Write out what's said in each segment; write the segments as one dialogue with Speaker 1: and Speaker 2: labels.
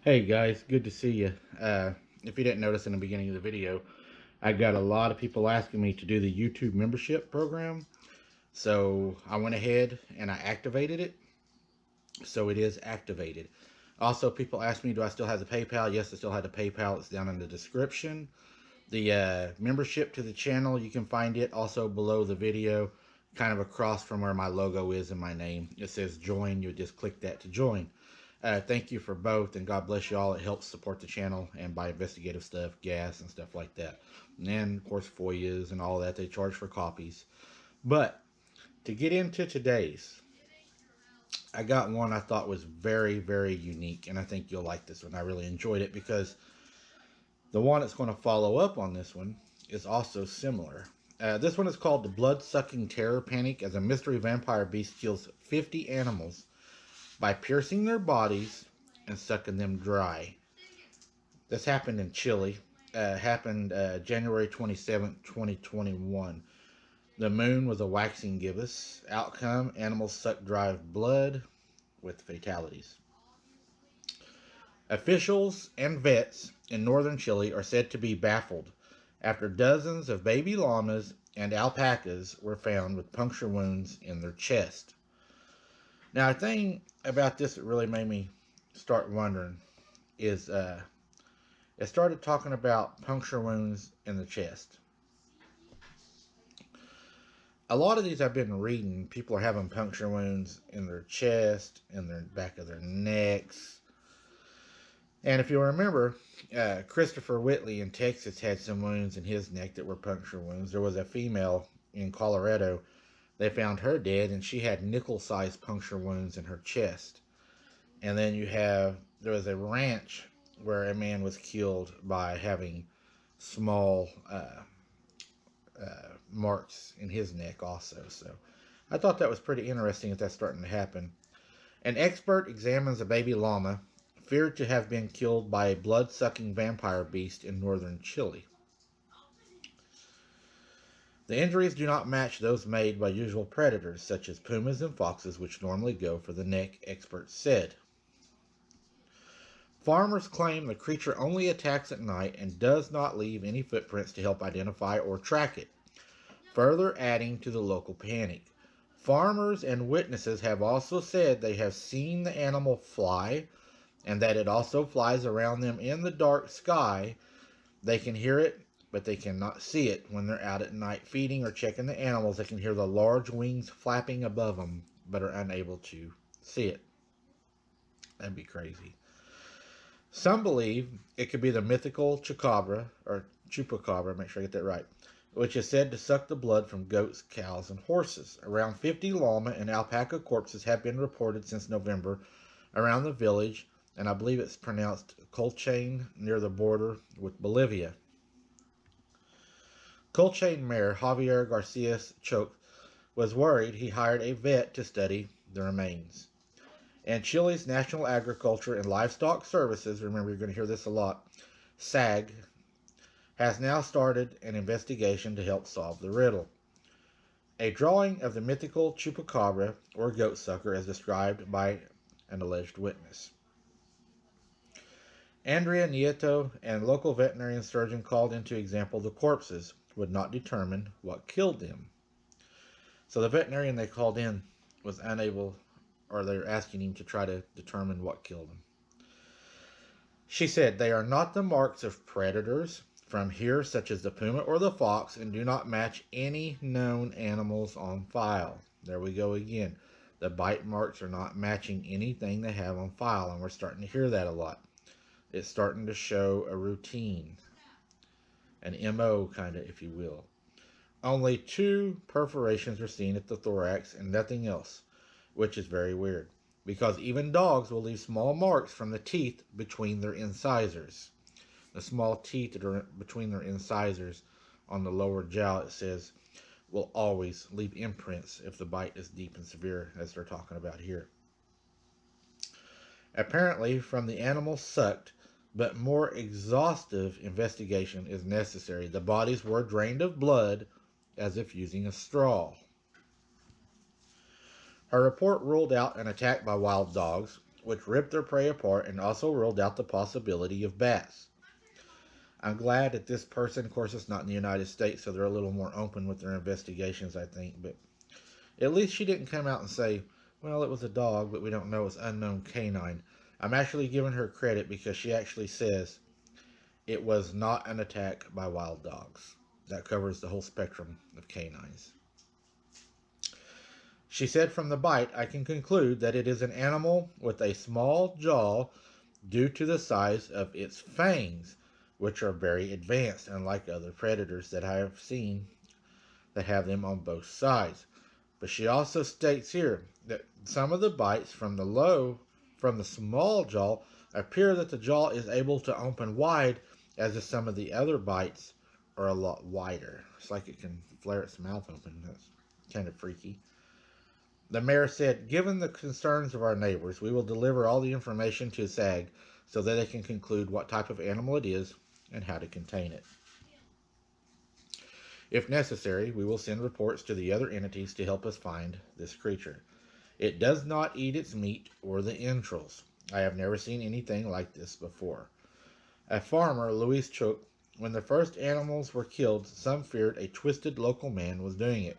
Speaker 1: Hey guys, good to see you. If you didn't notice in the beginning of the video, I got a lot of people asking me to do the YouTube membership program. So I went ahead and I activated it. So it is activated. Also, people ask me, do I still have the PayPal? Yes, I still have the PayPal. It's down in the description. The membership to the channel, you can find it also below the video, kind of across from where my logo is and my name. It says join. You just click that to join. Thank you for both, and God bless you all. It helps support the channel and buy investigative stuff, gas, and stuff like that. And then, of course, FOIAs and all that. They charge for copies. But to get into today's, I got one I thought was very, very unique, and I think you'll like this one. I really enjoyed it because the one that's going to follow up on this one is also similar. This one is called The Blood-Sucking Terror Panic, as a mystery vampire beast kills 50 animals by piercing their bodies and sucking them dry. This happened in Chile. Happened January 27th, 2021. The moon was a waxing gibbous. Outcome: animals sucked dry blood with fatalities. Officials and vets in northern Chile are said to be baffled after dozens of baby llamas and alpacas were found with puncture wounds in their chest. Now, a thing about this that really made me start wondering is it started talking about puncture wounds in the chest. A lot of these I've been reading, people are having puncture wounds in their chest, in the back of their necks. And if you remember, Christopher Whitley in Texas had some wounds in his neck that were puncture wounds. There was a female in Colorado. They found her dead, and she had nickel-sized puncture wounds in her chest. And then there was a ranch where a man was killed by having small marks in his neck also. So I thought that was pretty interesting that that's starting to happen. An expert examines a baby llama feared to have been killed by a blood-sucking vampire beast in northern Chile. The injuries do not match those made by usual predators, such as pumas and foxes, which normally go for the neck, experts said. Farmers claim the creature only attacks at night and does not leave any footprints to help identify or track it, further adding to the local panic. Farmers and witnesses have also said they have seen the animal fly and that it also flies around them in the dark sky. They can hear it, but they cannot see it. When they're out at night feeding or checking the animals, they can hear the large wings flapping above them, but are unable to see it. That'd be crazy. Some believe it could be the mythical chupacabra, or chupacabra, make sure I get that right, which is said to suck the blood from goats, cows, and horses. Around 50 llama and alpaca corpses have been reported since November around the village, and I believe it's pronounced Colchane, near the border with Bolivia. Colchane Mayor Javier Garcia Choke was worried. He hired a vet to study the remains. And Chile's National Agriculture and Livestock Services, remember you're going to hear this a lot, SAG, has now started an investigation to help solve the riddle. A drawing of the mythical chupacabra, or goatsucker, as described by an alleged witness. Andrea Nieto and local veterinarian surgeon called into example the corpses would not determine what killed them. So the veterinarian they called in was unable, or they're asking him to try to determine what killed them. She said, they are not the marks of predators from here, such as the puma or the fox, and do not match any known animals on file. There we go again. The bite marks are not matching anything they have on file, and we're starting to hear that a lot. It's starting to show a routine, an MO kind of, if you will. Only 2 perforations are seen at the thorax and nothing else, which is very weird, because even dogs will leave small marks from the teeth between their incisors. The small teeth that are between their incisors on the lower jaw, it says, will always leave imprints if the bite is deep and severe, as they're talking about here. Apparently, from the animal sucked, but more exhaustive investigation is necessary. The bodies were drained of blood as if using a straw. Her report ruled out an attack by wild dogs which ripped their prey apart and also ruled out the possibility of bats. I'm glad that this person, of course, it's not in the United States, so they're a little more open with their investigations, I think. But at least she didn't come out and say, well, it was a dog, but we don't know it's unknown canine. I'm actually giving her credit because she actually says it was not an attack by wild dogs. That covers the whole spectrum of canines. She said, from the bite, I can conclude that it is an animal with a small jaw due to the size of its fangs, which are very advanced, unlike other predators that I have seen that have them on both sides. But she also states here that some of the bites from the small jaw appear that the jaw is able to open wide, as if some of the other bites are a lot wider. It's like it can flare its mouth open. That's kind of freaky. The mayor said, given the concerns of our neighbors, we will deliver all the information to SAG so that they can conclude what type of animal it is and how to contain it. If necessary, we will send reports to the other entities to help us find this creature. It does not eat its meat or the entrails. I have never seen anything like this before. A farmer, Louis Choke, when the first animals were killed, some feared a twisted local man was doing it.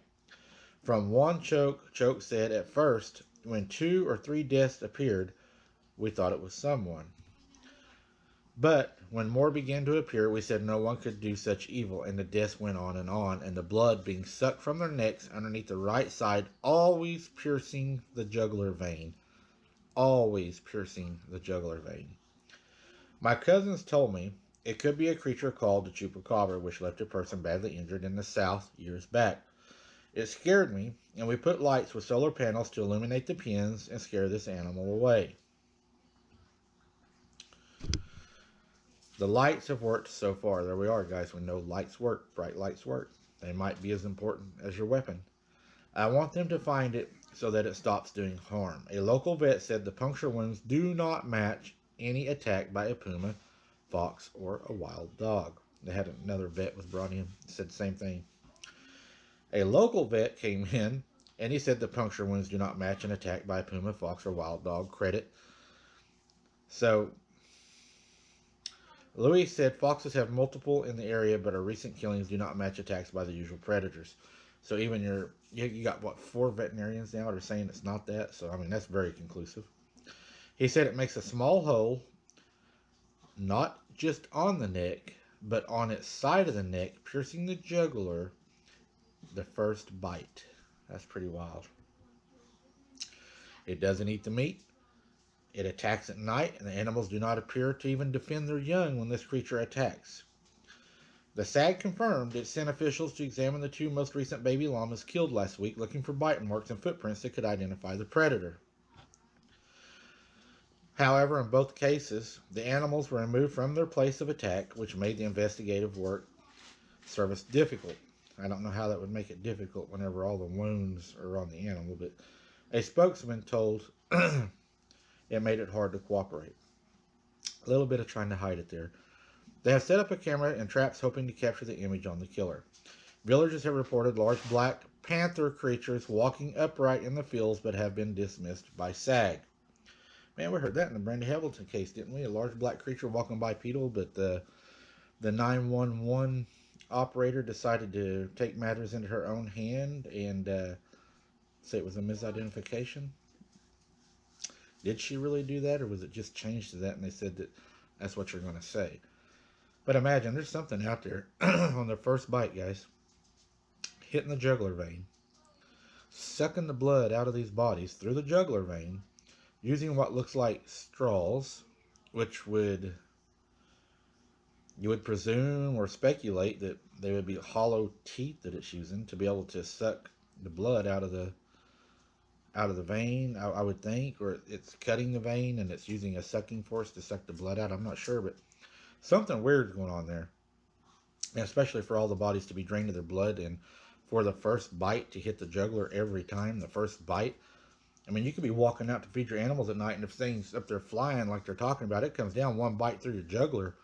Speaker 1: From one Choke said, at first, when 2 or 3 deaths appeared, we thought it was someone. But when more began to appear, we said no one could do such evil, and the deaths went on, and the blood being sucked from their necks underneath the right side, always piercing the jugular vein. Always piercing the jugular vein. My cousins told me it could be a creature called the chupacabra, which left a person badly injured in the South years back. It scared me, and we put lights with solar panels to illuminate the pens and scare this animal away. The lights have worked so far. There we are, guys. We know lights work. Bright lights work. They might be as important as your weapon. I want them to find it so that it stops doing harm. A local vet said the puncture wounds do not match any attack by a puma, fox, or a wild dog. They had another vet was brought in, said the same thing. A local vet came in, and he said the puncture wounds do not match an attack by a puma, fox, or wild dog. Credit. So, Louis said foxes have multiple in the area, but our recent killings do not match attacks by the usual predators. So even you got, what, 4 veterinarians now that are saying it's not that? So, I mean, that's very conclusive. He said it makes a small hole, not just on the neck, but on its side of the neck, piercing the jugular, the first bite. That's pretty wild. It doesn't eat the meat. It attacks at night, and the animals do not appear to even defend their young when this creature attacks. The SAG confirmed it sent officials to examine the 2 most recent baby llamas killed last week, looking for bite marks and footprints that could identify the predator. However, in both cases, the animals were removed from their place of attack, which made the investigative work service difficult. I don't know how that would make it difficult whenever all the wounds are on the animal, but a spokesman told it made it hard to cooperate. A little bit of trying to hide it there. They have set up a camera and traps hoping to capture the image on the killer. Villagers have reported large black panther creatures walking upright in the fields, but have been dismissed by SAG. Man, we heard that in the Brandy Hamilton case, didn't we? A large black creature walking bipedal, but the 911 operator decided to take matters into her own hand and say it was a misidentification. Did she really do that, or was it just changed to that and they said that that's what you're going to say? But imagine there's something out there on their first bite, guys, hitting the jugular vein, sucking the blood out of these bodies through the jugular vein, using what looks like straws, which you would presume or speculate that they would be hollow teeth that it's using to be able to suck the blood out of the vein, I would think, or it's cutting the vein and it's using a sucking force to suck the blood out. I'm not sure, but something weird is going on there, and especially for all the bodies to be drained of their blood and for the first bite to hit the jugular every time. The first bite, I mean, you could be walking out to feed your animals at night, and if things up there flying like they're talking about, it comes down one bite through your jugular,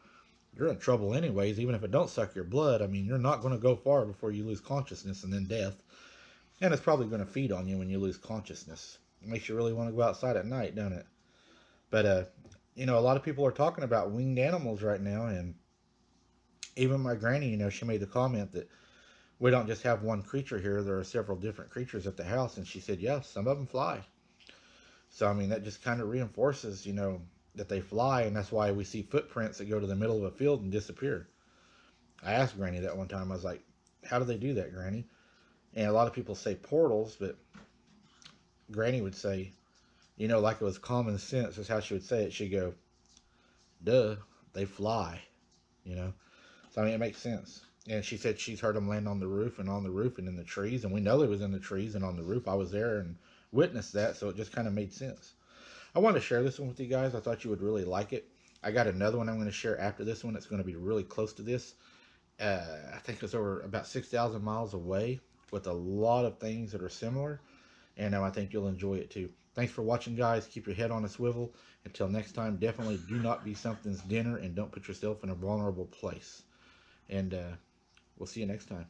Speaker 1: you're in trouble anyways. Even if it don't suck your blood, I mean, you're not going to go far before you lose consciousness and then death. And it's probably going to feed on you when you lose consciousness. It makes you really want to go outside at night, don't it? But you know, a lot of people are talking about winged animals right now, and even my granny, you know, she made the comment that we don't just have one creature here. There are several different creatures at the house, and she said, yeah, some of them fly. So I mean, that just kind of reinforces, you know, that they fly, and that's why we see footprints that go to the middle of a field and disappear. I asked Granny that one time. I was like, "How do they do that, Granny?" And a lot of people say portals, but Granny would say, you know, like it was common sense, is how she would say it. She'd go, "Duh, they fly," you know. So I mean, it makes sense. And she said she's heard them land on the roof and on the roof and in the trees, and we know it was in the trees and on the roof. I was there and witnessed that, so it just kind of made sense. I wanted to share this one with you guys. I thought you would really like it. I got another one I'm going to share after this one. It's going to be really close to this. I think it's over about 6,000 miles away with a lot of things that are similar. And I think you'll enjoy it too. Thanks for watching, guys. Keep your head on a swivel. Until next time, definitely do not be something's dinner and don't put yourself in a vulnerable place. And we'll see you next time.